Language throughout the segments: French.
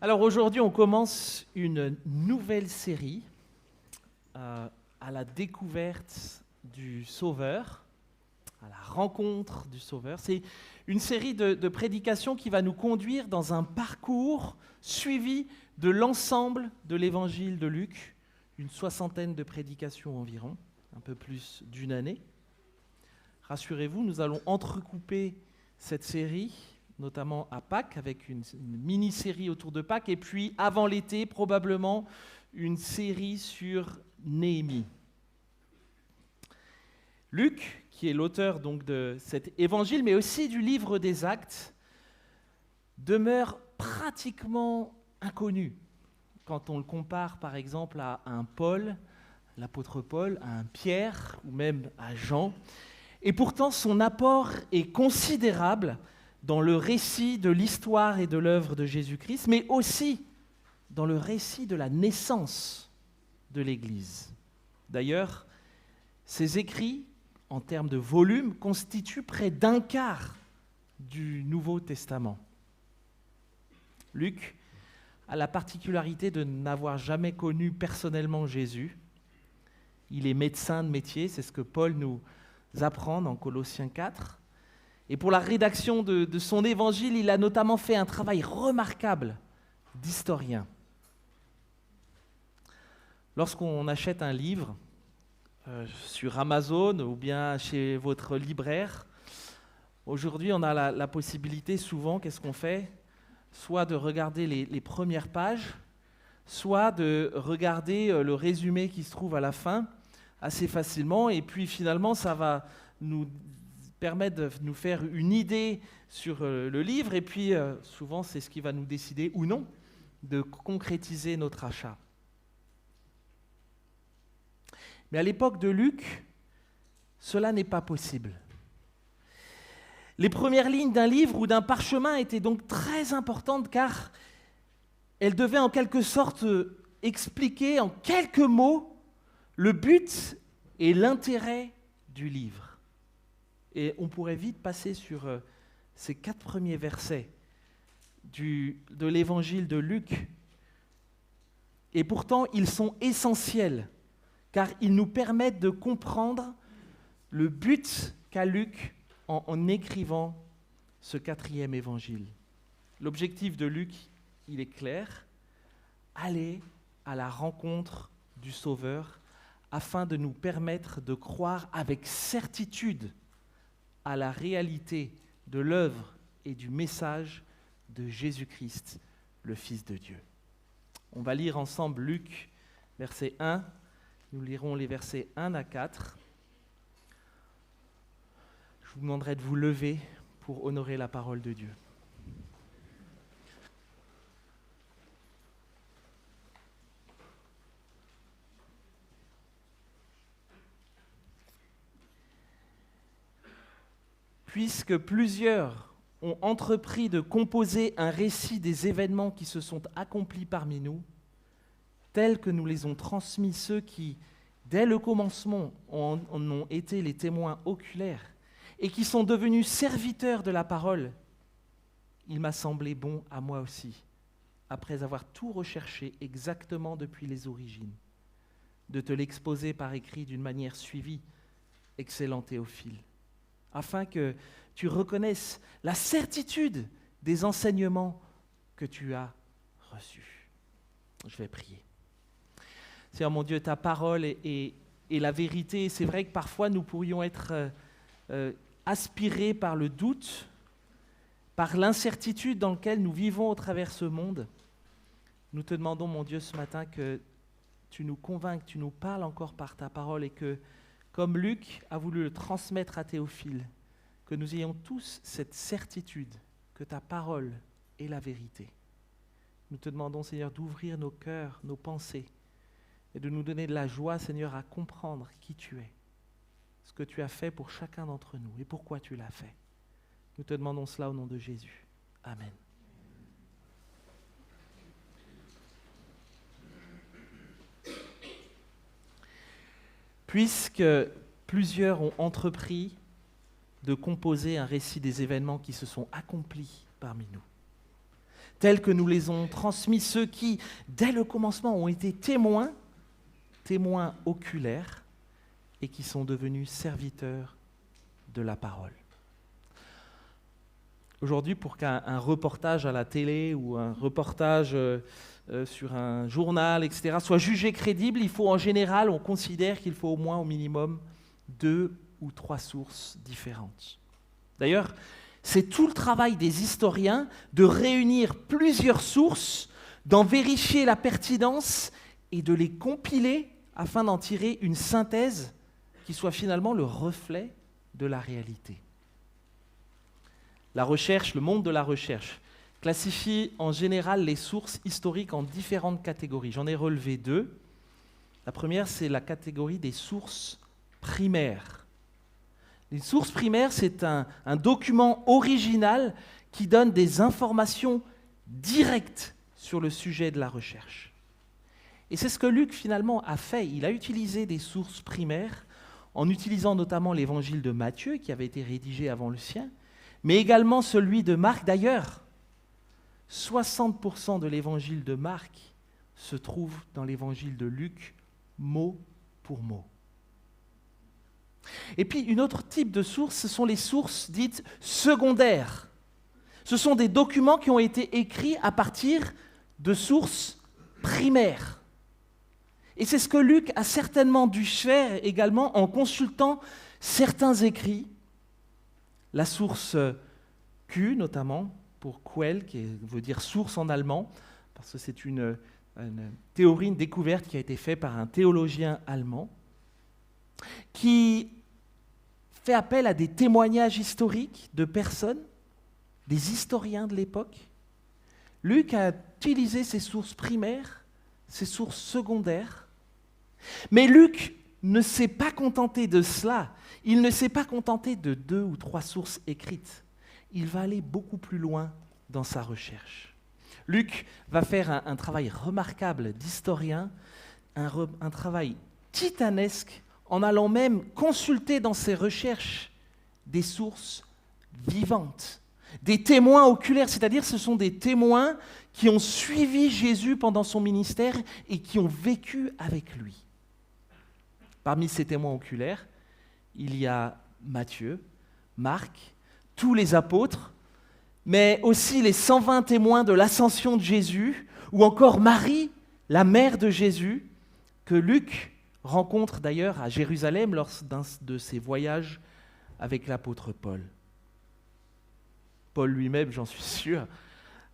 Alors aujourd'hui, on commence une nouvelle série à la découverte du Sauveur, à la rencontre du Sauveur. C'est une série de prédications qui va nous conduire dans un parcours suivi de l'ensemble de l'évangile de Luc, une soixantaine de prédications environ, un peu plus d'une année. Rassurez-vous, nous allons entrecouper cette série, notamment à Pâques, avec une mini-série autour de Pâques, et puis avant l'été, probablement une série sur Néhémie. Luc, qui est l'auteur donc de cet évangile, mais aussi du livre des Actes, demeure pratiquement inconnu quand on le compare par exemple à un Paul, l'apôtre Paul, à un Pierre ou même à Jean. Et pourtant, son apport est considérable dans le récit de l'histoire et de l'œuvre de Jésus-Christ, mais aussi dans le récit de la naissance de l'Église. D'ailleurs, ses écrits, en termes de volume, constituent près d'un quart du Nouveau Testament. Luc a la particularité de n'avoir jamais connu personnellement Jésus. Il est médecin de métier, c'est ce que Paul nous apprend dans Colossiens 4. Et pour la rédaction de son évangile, il a notamment fait un travail remarquable d'historien. Lorsqu'on achète un livre sur Amazon ou bien chez votre libraire, aujourd'hui on a la possibilité souvent, qu'est-ce qu'on fait ? Soit de regarder les premières pages, soit de regarder le résumé qui se trouve à la fin assez facilement, et puis finalement ça va nous permettre de nous faire une idée sur le livre, et puis souvent c'est ce qui va nous décider ou non de concrétiser notre achat. Mais à l'époque de Luc, cela n'est pas possible. Les premières lignes d'un livre ou d'un parchemin étaient donc très importantes car elles devaient en quelque sorte expliquer en quelques mots le but et l'intérêt du livre. Et on pourrait vite passer sur ces 4 premiers versets de l'évangile de Luc. Et pourtant, ils sont essentiels car ils nous permettent de comprendre le but qu'a Luc en écrivant ce 4e évangile. L'objectif de Luc, il est clair, aller à la rencontre du Sauveur afin de nous permettre de croire avec certitude à la réalité de l'œuvre et du message de Jésus-Christ, le Fils de Dieu. On va lire ensemble Luc, verset 1. Nous lirons les versets 1 à 4. Je vous demanderai de vous lever pour honorer la parole de Dieu. Puisque plusieurs ont entrepris de composer un récit des événements qui se sont accomplis parmi nous, tels que nous les ont transmis ceux qui, dès le commencement, en ont été les témoins oculaires et qui sont devenus serviteurs de la parole, il m'a semblé bon à moi aussi, après avoir tout recherché exactement depuis les origines, de te l'exposer par écrit d'une manière suivie, excellent Théophile, afin que tu reconnaisses la certitude des enseignements que tu as reçus. Je vais prier. Seigneur mon Dieu, ta parole est la vérité. C'est vrai que parfois nous pourrions être aspirés par le doute, par l'incertitude dans laquelle nous vivons au travers ce monde. Nous te demandons, mon Dieu, ce matin que tu nous convainques, tu nous parles encore par ta parole et que, comme Luc a voulu le transmettre à Théophile, que nous ayons tous cette certitude que ta parole est la vérité. Nous te demandons, Seigneur, d'ouvrir nos cœurs, nos pensées, et de nous donner de la joie, Seigneur, à comprendre qui tu es, ce que tu as fait pour chacun d'entre nous et pourquoi tu l'as fait. Nous te demandons cela au nom de Jésus. Amen. Puisque plusieurs ont entrepris de composer un récit des événements qui se sont accomplis parmi nous, tels que nous les ont transmis ceux qui, dès le commencement, ont été témoins oculaires, et qui sont devenus serviteurs de la parole. Aujourd'hui, pour qu'un reportage à la télé ou un reportage sur un journal, etc., soit jugé crédible, il faut en général, on considère qu'il faut au moins, au minimum, 2 ou 3 sources différentes. D'ailleurs, c'est tout le travail des historiens de réunir plusieurs sources, d'en vérifier la pertinence et de les compiler afin d'en tirer une synthèse qui soit finalement le reflet de la réalité. La recherche, le monde de la recherche, classifie en général les sources historiques en différentes catégories. J'en ai relevé 2. La première, c'est la catégorie des sources primaires. Les sources primaires, c'est un document original qui donne des informations directes sur le sujet de la recherche. Et c'est ce que Luc finalement a fait. Il a utilisé des sources primaires en utilisant notamment l'évangile de Matthieu, qui avait été rédigé avant le sien, mais également celui de Marc. D'ailleurs, 60% de l'évangile de Marc se trouve dans l'évangile de Luc, mot pour mot. Et puis, une autre type de source, ce sont les sources dites secondaires. Ce sont des documents qui ont été écrits à partir de sources primaires. Et c'est ce que Luc a certainement dû faire également en consultant certains écrits. La source Q, notamment, pour Quelle, qui veut dire source en allemand, parce que c'est une théorie, une découverte qui a été faite par un théologien allemand, qui fait appel à des témoignages historiques de personnes, des historiens de l'époque. Luc a utilisé ses sources primaires, ses sources secondaires, mais Luc ne s'est pas contenté de cela. Il ne s'est pas contenté de 2 ou 3 sources écrites. Il va aller beaucoup plus loin dans sa recherche. Luc va faire un travail remarquable d'historien, un travail titanesque, en allant même consulter dans ses recherches des sources vivantes, des témoins oculaires, c'est-à-dire ce sont des témoins qui ont suivi Jésus pendant son ministère et qui ont vécu avec lui. Parmi ces témoins oculaires, il y a Matthieu, Marc, tous les apôtres, mais aussi les 120 témoins de l'ascension de Jésus, ou encore Marie, la mère de Jésus, que Luc rencontre d'ailleurs à Jérusalem lors d'un de ses voyages avec l'apôtre Paul. Paul lui-même, j'en suis sûr,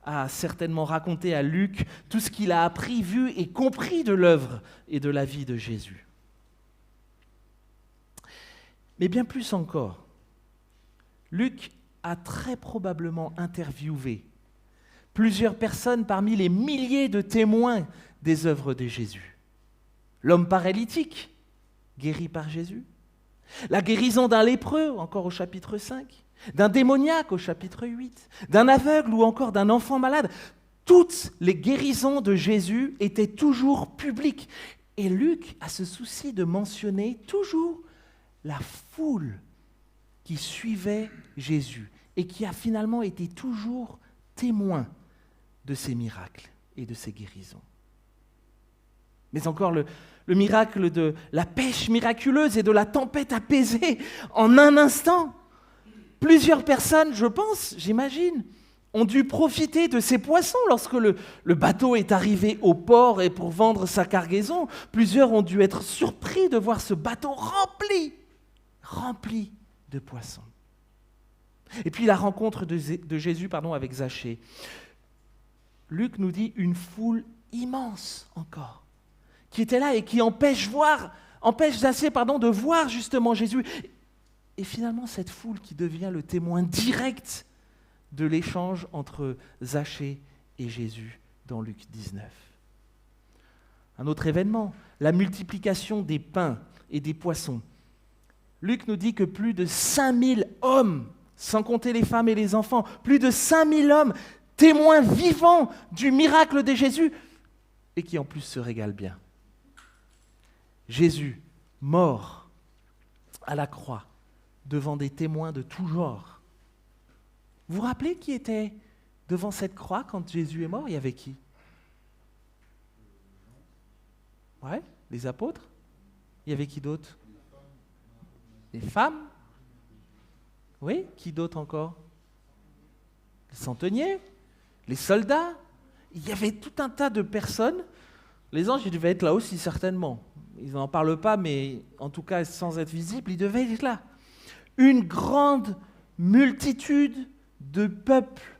a certainement raconté à Luc tout ce qu'il a appris, vu et compris de l'œuvre et de la vie de Jésus. Mais bien plus encore, Luc a très probablement interviewé plusieurs personnes parmi les milliers de témoins des œuvres de Jésus. L'homme paralytique, guéri par Jésus. La guérison d'un lépreux, encore au chapitre 5. D'un démoniaque au chapitre 8. D'un aveugle ou encore d'un enfant malade. Toutes les guérisons de Jésus étaient toujours publiques. Et Luc a ce souci de mentionner toujours la foule qui suivait Jésus et qui a finalement été toujours témoin de ces miracles et de ces guérisons. Mais encore le miracle de la pêche miraculeuse et de la tempête apaisée en un instant. Plusieurs personnes, je pense, j'imagine, ont dû profiter de ces poissons lorsque le bateau est arrivé au port et pour vendre sa cargaison. Plusieurs ont dû être surpris de voir ce bateau rempli de poissons. Et puis la rencontre de Jésus avec Zachée. Luc nous dit une foule immense encore, qui était là et qui empêche Zachée de voir justement Jésus. Et finalement, cette foule qui devient le témoin direct de l'échange entre Zachée et Jésus dans Luc 19. Un autre événement, la multiplication des pains et des poissons. Luc nous dit que plus de 5000 hommes, sans compter les femmes et les enfants, plus de 5000 hommes, témoins vivants du miracle de Jésus, et qui en plus se régalent bien. Jésus, mort à la croix, devant des témoins de tout genre. Vous vous rappelez qui étaient Devant cette croix, quand Jésus est mort, il y avait qui? Ouais, les apôtres. Il y avait qui d'autre? Les femmes. Oui, qui d'autre encore? Les centeniers, les soldats. Il y avait tout un tas de personnes. Les anges, ils devaient être là aussi, certainement. Ils n'en parlent pas, mais en tout cas, sans être visibles, ils devaient être là. Une grande multitude de peuples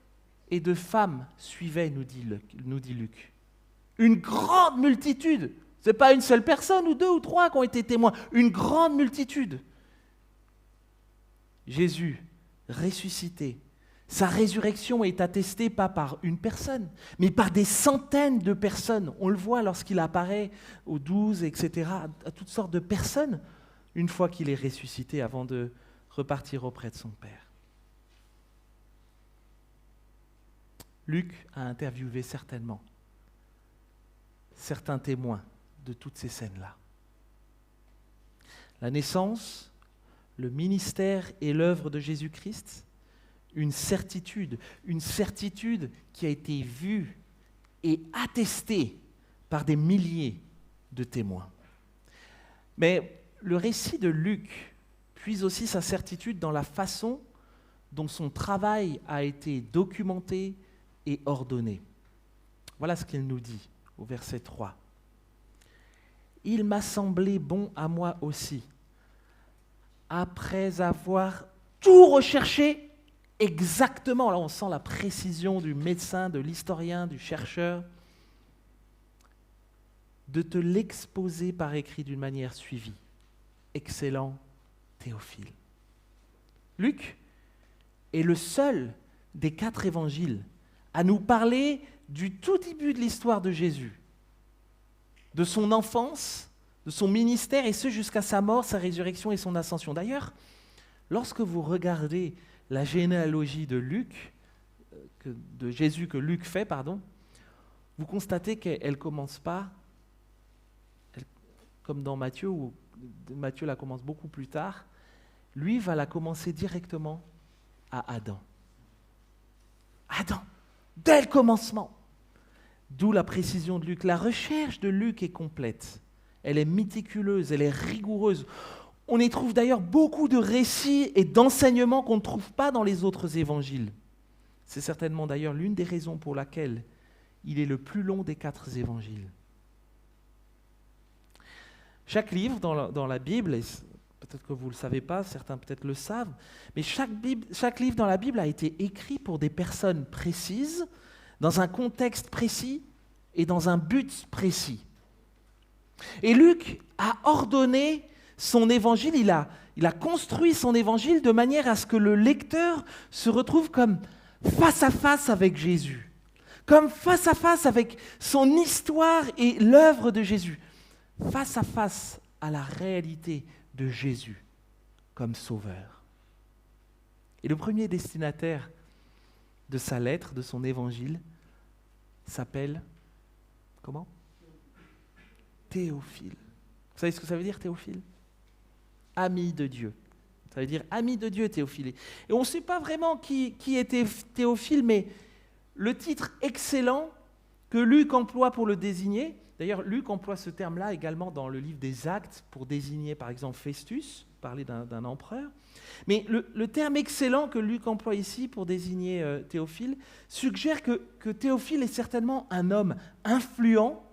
et de femmes suivaient, nous dit Luc. Une grande multitude. Ce n'est pas une seule personne ou deux ou trois qui ont été témoins. Une grande multitude. Jésus, ressuscité, sa résurrection est attestée pas par une personne, mais par des centaines de personnes. On le voit lorsqu'il apparaît aux 12, etc., à toutes sortes de personnes, une fois qu'il est ressuscité avant de repartir auprès de son Père. Luc a interviewé certainement certains témoins de toutes ces scènes-là. La naissance, le ministère et l'œuvre de Jésus-Christ, une certitude qui a été vue et attestée par des milliers de témoins. Mais le récit de Luc puise aussi sa certitude dans la façon dont son travail a été documenté et ordonné. Voilà ce qu'il nous dit au verset 3. « Il m'a semblé bon à moi aussi, après avoir tout recherché exactement, là on sent la précision du médecin, de l'historien, du chercheur, de te l'exposer par écrit d'une manière suivie. Excellent Théophile. » Luc est le seul des 4 évangiles à nous parler du tout début de l'histoire de Jésus, de son enfance, de son ministère, et ce jusqu'à sa mort, sa résurrection et son ascension. D'ailleurs, lorsque vous regardez la généalogie de Jésus que Luc fait, vous constatez qu'elle ne commence pas comme dans Matthieu, où Matthieu la commence beaucoup plus tard. Lui va la commencer directement à Adam. Adam, dès le commencement. D'où la précision de Luc. La recherche de Luc est complète. Elle est méticuleuse, elle est rigoureuse. On y trouve d'ailleurs beaucoup de récits et d'enseignements qu'on ne trouve pas dans les autres évangiles. C'est certainement d'ailleurs l'une des raisons pour laquelle il est le plus long des 4 évangiles. Chaque livre dans la Bible, et peut-être que vous ne le savez pas, certains peut-être le savent, mais chaque livre dans la Bible a été écrit pour des personnes précises, dans un contexte précis et dans un but précis. Et Luc a ordonné son évangile, il a construit son évangile de manière à ce que le lecteur se retrouve comme face à face avec Jésus, comme face à face avec son histoire et l'œuvre de Jésus, face à face à la réalité de Jésus comme sauveur. Et le premier destinataire de sa lettre, de son évangile, s'appelle, comment? Théophile. Vous savez ce que ça veut dire, Théophile? Ami de Dieu. Ça veut dire ami de Dieu, Théophile. Et on ne sait pas vraiment qui était Théophile, mais le titre excellent que Luc emploie pour le désigner, d'ailleurs Luc emploie ce terme-là également dans le livre des Actes pour désigner par exemple Festus, parler d'un empereur, mais le terme excellent que Luc emploie ici pour désigner Théophile suggère que Théophile est certainement un homme influent,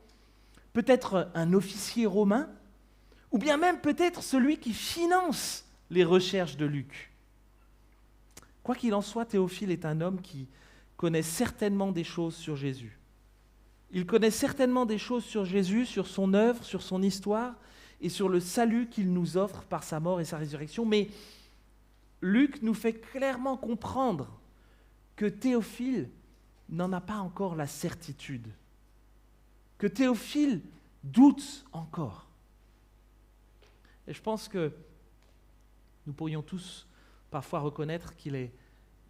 peut-être un officier romain, ou bien même peut-être celui qui finance les recherches de Luc. Quoi qu'il en soit, Théophile est un homme qui connaît certainement des choses sur Jésus. Il connaît certainement des choses sur Jésus, sur son œuvre, sur son histoire et sur le salut qu'il nous offre par sa mort et sa résurrection. Mais Luc nous fait clairement comprendre que Théophile n'en a pas encore la certitude, que Théophile doute encore. Et je pense que nous pourrions tous parfois reconnaître qu'il est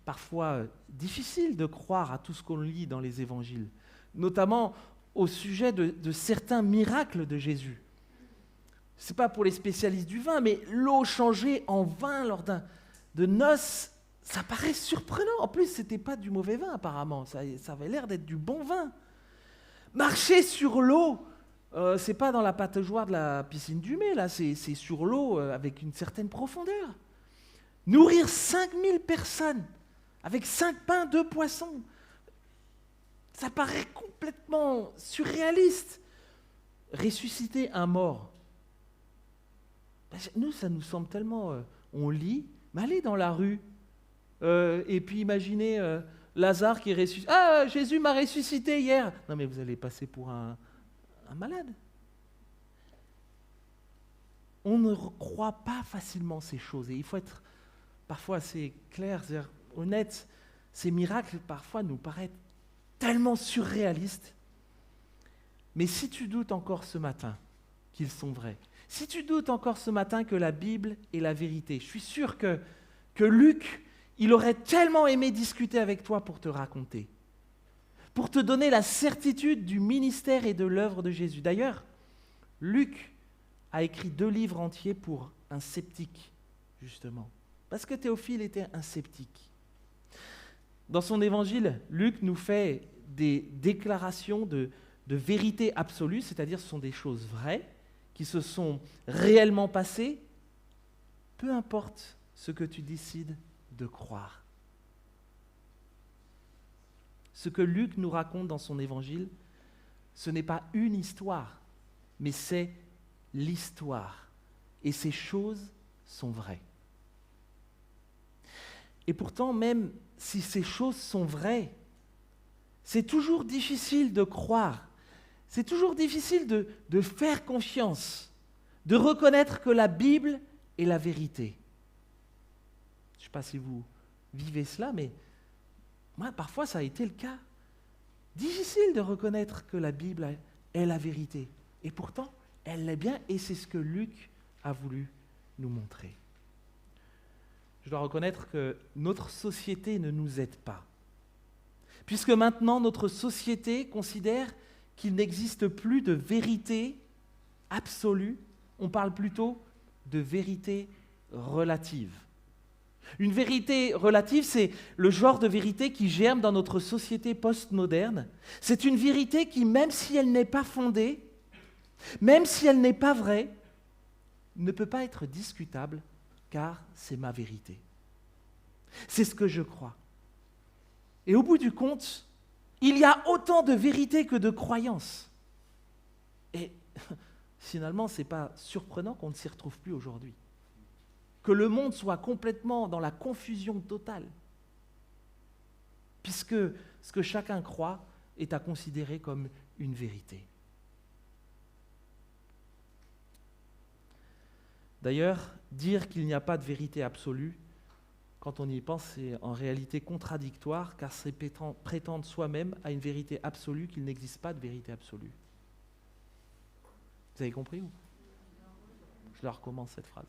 parfois difficile de croire à tout ce qu'on lit dans les évangiles, notamment au sujet de certains miracles de Jésus. Ce n'est pas pour les spécialistes du vin, mais l'eau changée en vin lors de noces, Ça paraît surprenant. En plus, ce n'était pas du mauvais vin apparemment, ça avait l'air d'être du bon vin. Marcher sur l'eau, c'est pas dans la pataugeoire de la piscine du Mai, là, c'est sur l'eau avec une certaine profondeur. Nourrir 5000 personnes avec 5 pains, 2 poissons, ça paraît complètement surréaliste. Ressusciter un mort, nous, ça nous semble tellement... on lit, mais allez dans la rue, et puis imaginez Lazare qui est ressuscité. Ah, Jésus m'a ressuscité hier. Non, mais vous allez passer pour un malade. On ne croit pas facilement ces choses, et il faut être parfois assez clair, c'est-à-dire honnête. Ces miracles, parfois, nous paraissent tellement surréalistes. Mais si tu doutes encore ce matin qu'ils sont vrais, si tu doutes encore ce matin que la Bible est la vérité, je suis sûr que Luc, il aurait tellement aimé discuter avec toi pour te raconter, pour te donner la certitude du ministère et de l'œuvre de Jésus. D'ailleurs, Luc a écrit 2 livres entiers pour un sceptique, justement, parce que Théophile était un sceptique. Dans son évangile, Luc nous fait des déclarations de vérité absolue, c'est-à-dire ce sont des choses vraies, qui se sont réellement passées, peu importe ce que tu décides de croire. Ce que Luc nous raconte dans son évangile, ce n'est pas une histoire, mais c'est l'histoire. Et ces choses sont vraies. Et pourtant, même si ces choses sont vraies, c'est toujours difficile de croire. C'est toujours difficile de faire confiance, de reconnaître que la Bible est la vérité. Je ne sais pas si vous vivez cela, mais moi, parfois, ça a été le cas. Difficile de reconnaître que la Bible est la vérité. Et pourtant, elle l'est bien, et c'est ce que Luc a voulu nous montrer. Je dois reconnaître que notre société ne nous aide pas. Puisque maintenant, notre société considère qu'il n'existe plus de vérité absolue, on parle plutôt de vérité relative. Une vérité relative, c'est le genre de vérité qui germe dans notre société postmoderne. C'est une vérité qui, même si elle n'est pas fondée, même si elle n'est pas vraie, ne peut pas être discutable, car c'est ma vérité. C'est ce que je crois. Et au bout du compte, il y a autant de vérité que de croyances. Et finalement, ce n'est pas surprenant qu'on ne s'y retrouve plus aujourd'hui. Que le monde soit complètement dans la confusion totale. Puisque ce que chacun croit est à considérer comme une vérité. D'ailleurs, dire qu'il n'y a pas de vérité absolue, quand on y pense, c'est en réalité contradictoire, car c'est prétendre soi-même à une vérité absolue qu'il n'existe pas de vérité absolue. Vous avez compris ou? Je la recommence cette phrase.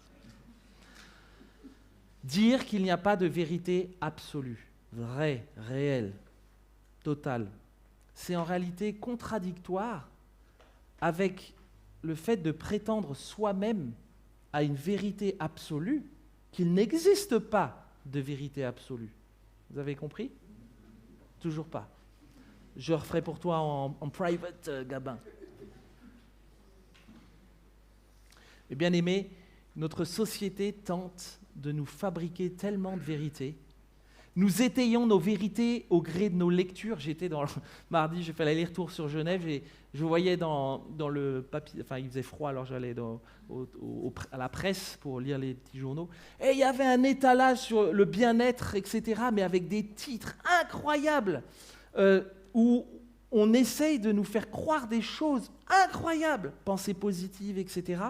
Dire qu'il n'y a pas de vérité absolue, vraie, réelle, totale, c'est en réalité contradictoire avec le fait de prétendre soi-même à une vérité absolue qu'il n'existe pas de vérité absolue. Vous avez compris? Toujours pas. Je referai pour toi en private, Gabin. Et bien aimé, notre société tente de nous fabriquer tellement de vérités. Nous étayons nos vérités au gré de nos lectures. Mardi, j'ai fait l'aller-retour sur Genève et je voyais dans le papier, enfin il faisait froid, alors j'allais à la presse pour lire les petits journaux. Et il y avait un étalage sur le bien-être, etc., mais avec des titres incroyables où on essaye de nous faire croire des choses incroyables, pensées positives, etc.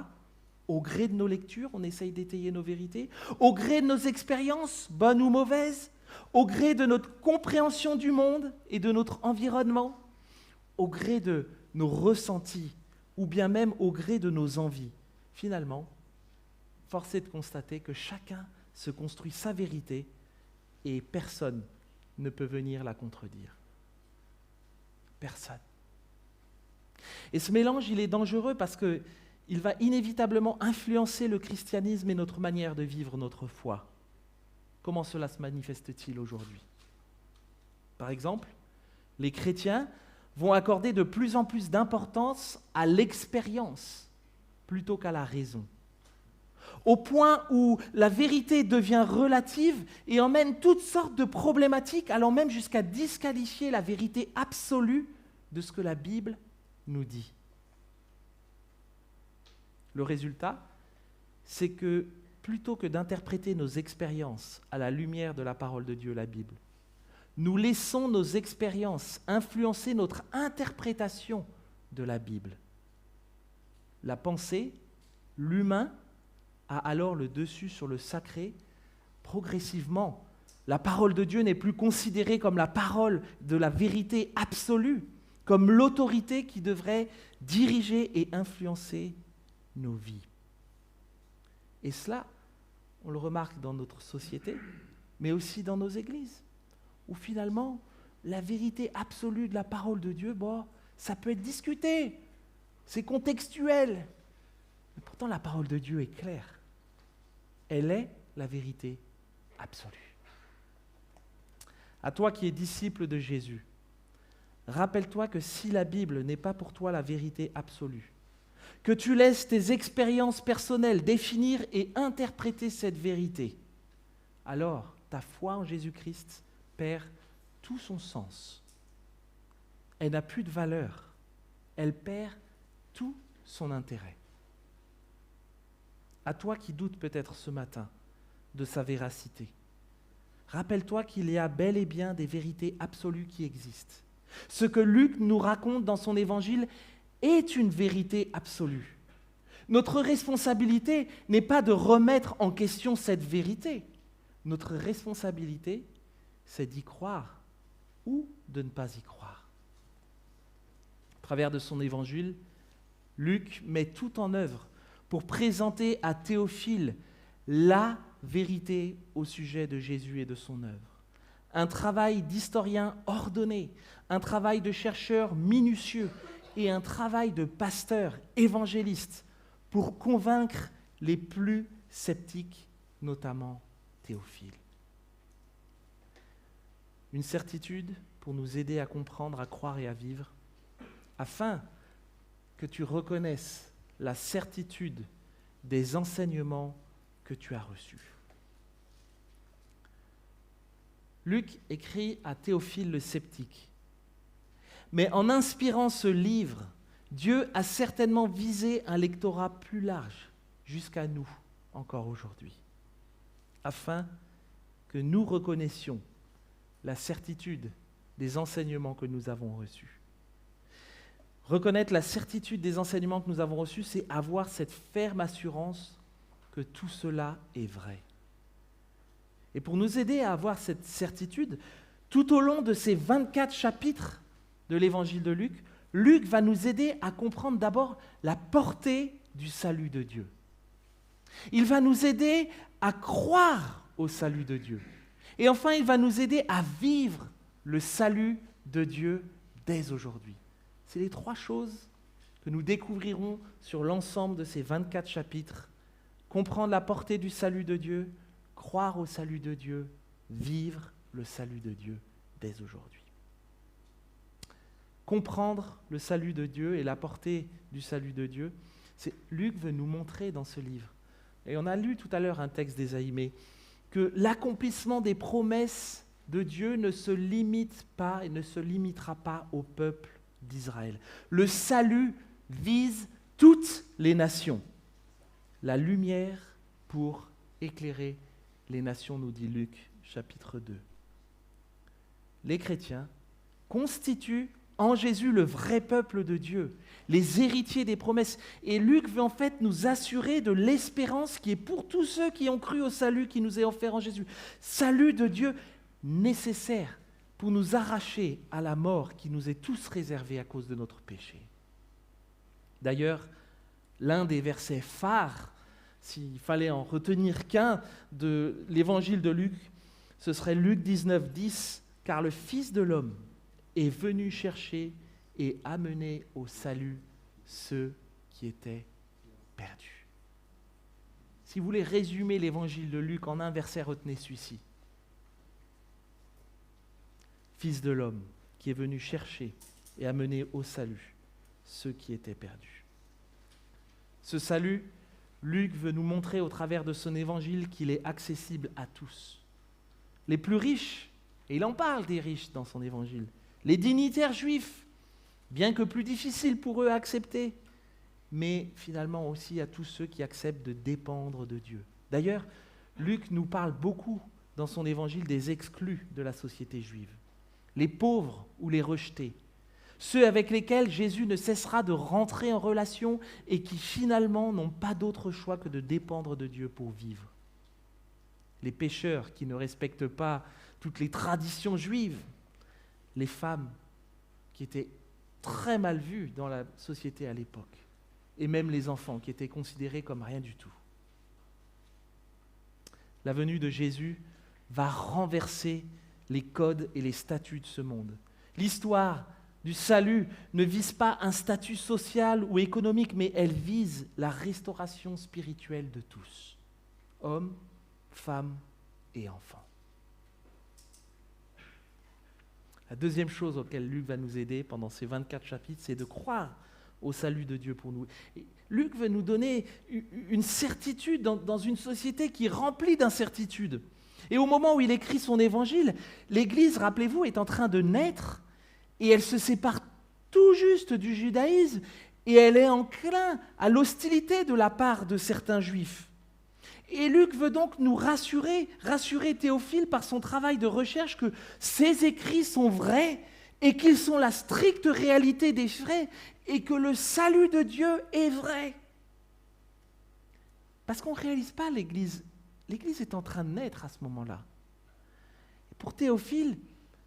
Au gré de nos lectures, on essaye d'étayer nos vérités. Au gré de nos expériences, bonnes ou mauvaises. Au gré de notre compréhension du monde et de notre environnement. Au gré de nos ressentis, ou bien même au gré de nos envies. Finalement, force est de constater que chacun se construit sa vérité et personne ne peut venir la contredire. Personne. Et ce mélange, il est dangereux parce qu'il va inévitablement influencer le christianisme et notre manière de vivre notre foi. comment cela se manifeste-t-il aujourd'hui? Par exemple, les chrétiens vont accorder de plus en plus d'importance à l'expérience plutôt qu'à la raison, au point où la vérité devient relative et emmène toutes sortes de problématiques, allant même jusqu'à disqualifier la vérité absolue de ce que la Bible nous dit. Le résultat, c'est que plutôt que d'interpréter nos expériences à la lumière de la parole de Dieu, la Bible, nous laissons nos expériences influencer notre interprétation de la Bible. La pensée, l'humain, a alors le dessus sur le sacré. Progressivement, la parole de Dieu n'est plus considérée comme la parole de la vérité absolue, comme l'autorité qui devrait diriger et influencer nos vies. Et cela, on le remarque dans notre société, mais aussi dans nos églises, où finalement, la vérité absolue de la parole de Dieu, ça peut être discuté, c'est contextuel. Mais pourtant, la parole de Dieu est claire. Elle est la vérité absolue. À toi qui es disciple de Jésus, rappelle-toi que si la Bible n'est pas pour toi la vérité absolue, que tu laisses tes expériences personnelles définir et interpréter cette vérité, alors ta foi en Jésus-Christ perd tout son sens. Elle n'a plus de valeur. Elle perd tout son intérêt. À toi qui doutes peut-être ce matin de sa véracité, rappelle-toi qu'il y a bel et bien des vérités absolues qui existent. Ce que Luc nous raconte dans son évangile est une vérité absolue. Notre responsabilité n'est pas de remettre en question cette vérité. Notre responsabilité, c'est d'y croire ou de ne pas y croire. Au travers de son évangile, Luc met tout en œuvre pour présenter à Théophile la vérité au sujet de Jésus et de son œuvre. Un travail d'historien ordonné, un travail de chercheur minutieux et un travail de pasteur évangéliste pour convaincre les plus sceptiques, notamment Théophile. Une certitude pour nous aider à comprendre, à croire et à vivre, afin que tu reconnaisses la certitude des enseignements que tu as reçus. Luc écrit à Théophile le sceptique. Mais en inspirant ce livre, Dieu a certainement visé un lectorat plus large, jusqu'à nous, encore aujourd'hui, afin que nous reconnaissions la certitude des enseignements que nous avons reçus. Reconnaître la certitude des enseignements que nous avons reçus, c'est avoir cette ferme assurance que tout cela est vrai. Et pour nous aider à avoir cette certitude, tout au long de ces 24 chapitres de l'évangile de Luc, Luc va nous aider à comprendre d'abord la portée du salut de Dieu. Il va nous aider à croire au salut de Dieu. Et enfin, il va nous aider à vivre le salut de Dieu dès aujourd'hui. C'est les trois choses que nous découvrirons sur l'ensemble de ces 24 chapitres. Comprendre la portée du salut de Dieu, croire au salut de Dieu, vivre le salut de Dieu dès aujourd'hui. Comprendre le salut de Dieu et la portée du salut de Dieu, Luc veut nous montrer dans ce livre. Et on a lu tout à l'heure un texte d'Ésaïe, mais que l'accomplissement des promesses de Dieu ne se limite pas et ne se limitera pas au peuple d'Israël. Le salut vise toutes les nations. La lumière pour éclairer les nations, nous dit Luc, chapitre 2. Les chrétiens constituent en Jésus le vrai peuple de Dieu, les héritiers des promesses. Et Luc veut en fait nous assurer de l'espérance qui est pour tous ceux qui ont cru au salut qui nous est offert en Jésus. Salut de Dieu nécessaire pour nous arracher à la mort qui nous est tous réservée à cause de notre péché. D'ailleurs, l'un des versets phares, s'il fallait en retenir qu'un de l'évangile de Luc, ce serait Luc 19, 10, « Car le Fils de l'homme est venu chercher et amener au salut ceux qui étaient perdus. » Si vous voulez résumer l'évangile de Luc en un verset, retenez celui-ci. Fils de l'homme, qui est venu chercher et amener au salut ceux qui étaient perdus. Ce salut, Luc veut nous montrer au travers de son évangile qu'il est accessible à tous. Les plus riches, et il en parle des riches dans son évangile, les dignitaires juifs, bien que plus difficile pour eux à accepter, mais finalement aussi à tous ceux qui acceptent de dépendre de Dieu. D'ailleurs, Luc nous parle beaucoup dans son évangile des exclus de la société juive, les pauvres ou les rejetés, ceux avec lesquels Jésus ne cessera de rentrer en relation et qui finalement n'ont pas d'autre choix que de dépendre de Dieu pour vivre. Les pécheurs qui ne respectent pas toutes les traditions juives, les femmes qui étaient très mal vues dans la société à l'époque, et même les enfants qui étaient considérés comme rien du tout. La venue de Jésus va renverser les codes et les statuts de ce monde. L'histoire du salut ne vise pas un statut social ou économique, mais elle vise la restauration spirituelle de tous, hommes, femmes et enfants. La deuxième chose auquel Luc va nous aider pendant ces 24 chapitres, c'est de croire au salut de Dieu pour nous. Et Luc veut nous donner une certitude dans une société qui est remplie d'incertitudes. Et au moment où il écrit son évangile, l'Église, rappelez-vous, est en train de naître et elle se sépare tout juste du judaïsme et elle est enclin à l'hostilité de la part de certains juifs. Et Luc veut donc nous rassurer Théophile par son travail de recherche que ces écrits sont vrais et qu'ils sont la stricte réalité des faits et que le salut de Dieu est vrai. Parce qu'on ne réalise pas l'Église. L'Église est en train de naître à ce moment-là. Et pour Théophile,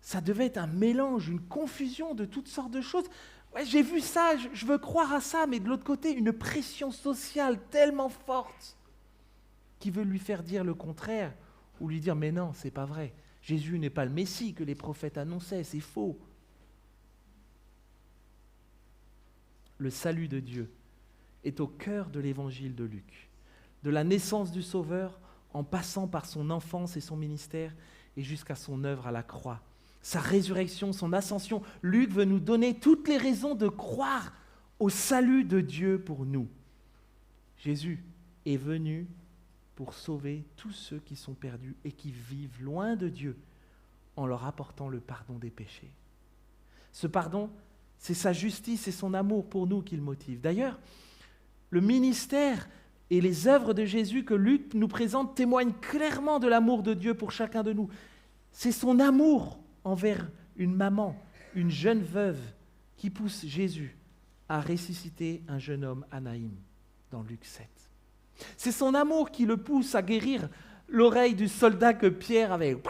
ça devait être un mélange, une confusion de toutes sortes de choses. Ouais, j'ai vu ça, je veux croire à ça, mais de l'autre côté, une pression sociale tellement forte qui veut lui faire dire le contraire ou lui dire « mais non, c'est pas vrai. Jésus n'est pas le Messie que les prophètes annonçaient, c'est faux. » Le salut de Dieu est au cœur de l'évangile de Luc, de la naissance du Sauveur en passant par son enfance et son ministère et jusqu'à son œuvre à la croix. Sa résurrection, son ascension, Luc veut nous donner toutes les raisons de croire au salut de Dieu pour nous. Jésus est venu pour sauver tous ceux qui sont perdus et qui vivent loin de Dieu en leur apportant le pardon des péchés. Ce pardon, c'est sa justice et son amour pour nous qui le motivent. D'ailleurs, le ministère et les œuvres de Jésus que Luc nous présente témoignent clairement de l'amour de Dieu pour chacun de nous. C'est son amour envers une maman, une jeune veuve, qui pousse Jésus à ressusciter un jeune homme à Naïm, dans Luc 7. C'est son amour qui le pousse à guérir l'oreille du soldat que Pierre avait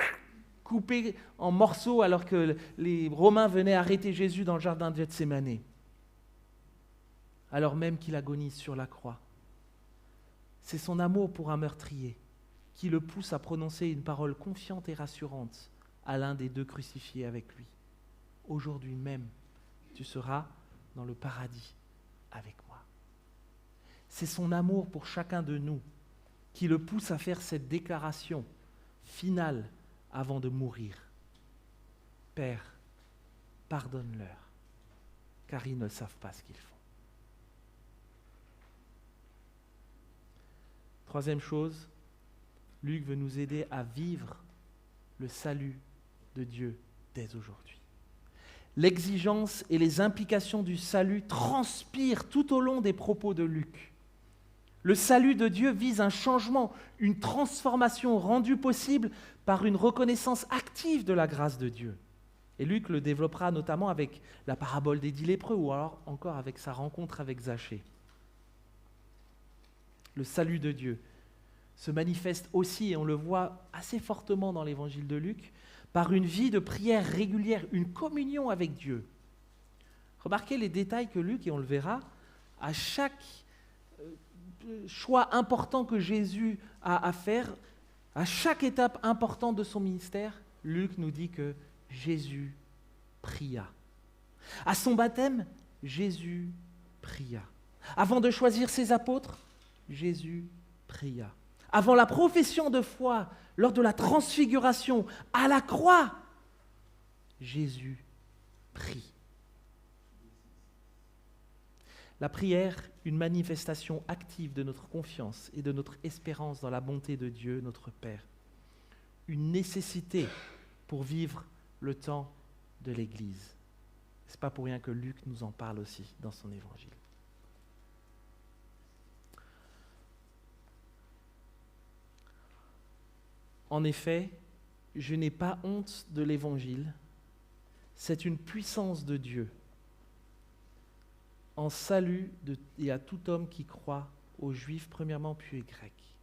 coupé en morceaux alors que les Romains venaient arrêter Jésus dans le jardin de Gethsémane, alors même qu'il agonise sur la croix. C'est son amour pour un meurtrier qui le pousse à prononcer une parole confiante et rassurante à l'un des deux crucifiés avec lui. Aujourd'hui même, tu seras dans le paradis avec moi. C'est son amour pour chacun de nous qui le pousse à faire cette déclaration finale avant de mourir. Père, pardonne-leur, car ils ne savent pas ce qu'ils font. Troisième chose, Luc veut nous aider à vivre le salut de Dieu dès aujourd'hui. L'exigence et les implications du salut transpirent tout au long des propos de Luc. Le salut de Dieu vise un changement, une transformation rendue possible par une reconnaissance active de la grâce de Dieu. Et Luc le développera notamment avec la parabole des 10 lépreux ou alors encore avec sa rencontre avec Zachée. Le salut de Dieu se manifeste aussi, et on le voit assez fortement dans l'évangile de Luc, par une vie de prière régulière, une communion avec Dieu. Remarquez les détails que Luc, et on le verra, à chaque choix important que Jésus a à faire, à chaque étape importante de son ministère, Luc nous dit que Jésus pria. À son baptême, Jésus pria. Avant de choisir ses apôtres, Jésus pria. Avant la profession de foi, lors de la transfiguration, à la croix, Jésus prie. La prière, une manifestation active de notre confiance et de notre espérance dans la bonté de Dieu, notre Père. Une nécessité pour vivre le temps de l'Église. Ce n'est pas pour rien que Luc nous en parle aussi dans son évangile. En effet, je n'ai pas honte de l'Évangile. C'est une puissance de Dieu en salut et à tout homme qui croit, aux Juifs premièrement, puis aux Grecs.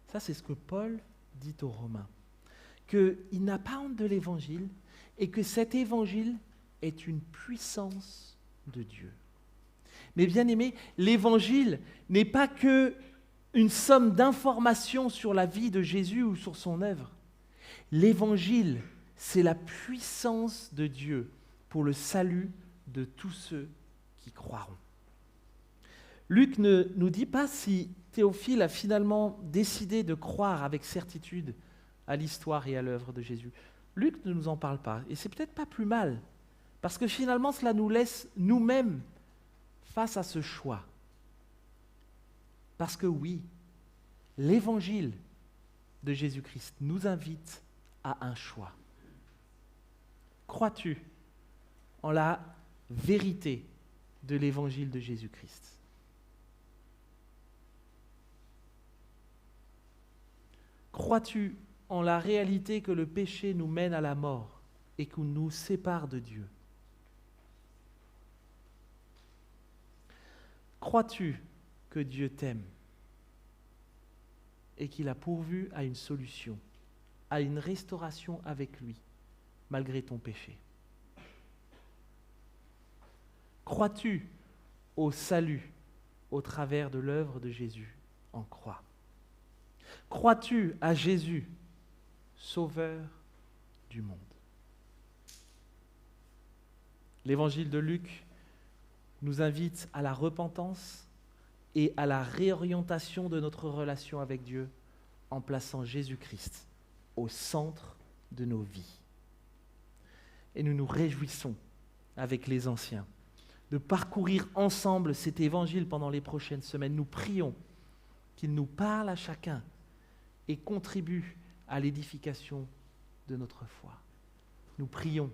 Ça, c'est ce que Paul dit aux Romains. Qu'il n'a pas honte de l'Évangile et que cet Évangile est une puissance de Dieu. Mais bien aimés, l'Évangile n'est pas que une somme d'informations sur la vie de Jésus ou sur son œuvre. L'Évangile, c'est la puissance de Dieu pour le salut de tous ceux qui croiront. Luc ne nous dit pas si Théophile a finalement décidé de croire avec certitude à l'histoire et à l'œuvre de Jésus. Luc ne nous en parle pas, et c'est peut-être pas plus mal, parce que finalement cela nous laisse nous-mêmes face à ce choix. Parce que oui, l'évangile de Jésus-Christ nous invite à un choix. Crois-tu en la vérité de l'évangile de Jésus-Christ? Crois-tu en la réalité que le péché nous mène à la mort et qu'il nous sépare de Dieu? Crois-tu que Dieu t'aime et qu'il a pourvu à une solution, à une restauration avec lui, malgré ton péché? Crois-tu au salut au travers de l'œuvre de Jésus en croix? Crois-tu à Jésus, Sauveur du monde? L'évangile de Luc nous invite à la repentance et à la réorientation de notre relation avec Dieu en plaçant Jésus-Christ au centre de nos vies. Et nous nous réjouissons avec les anciens de parcourir ensemble cet évangile pendant les prochaines semaines. Nous prions qu'il nous parle à chacun et contribue à l'édification de notre foi. Nous prions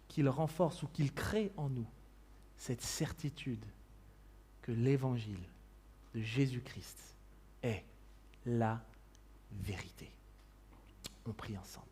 qu'il renforce ou qu'il crée en nous cette certitude que l'évangile de Jésus-Christ est la vérité. On prie ensemble.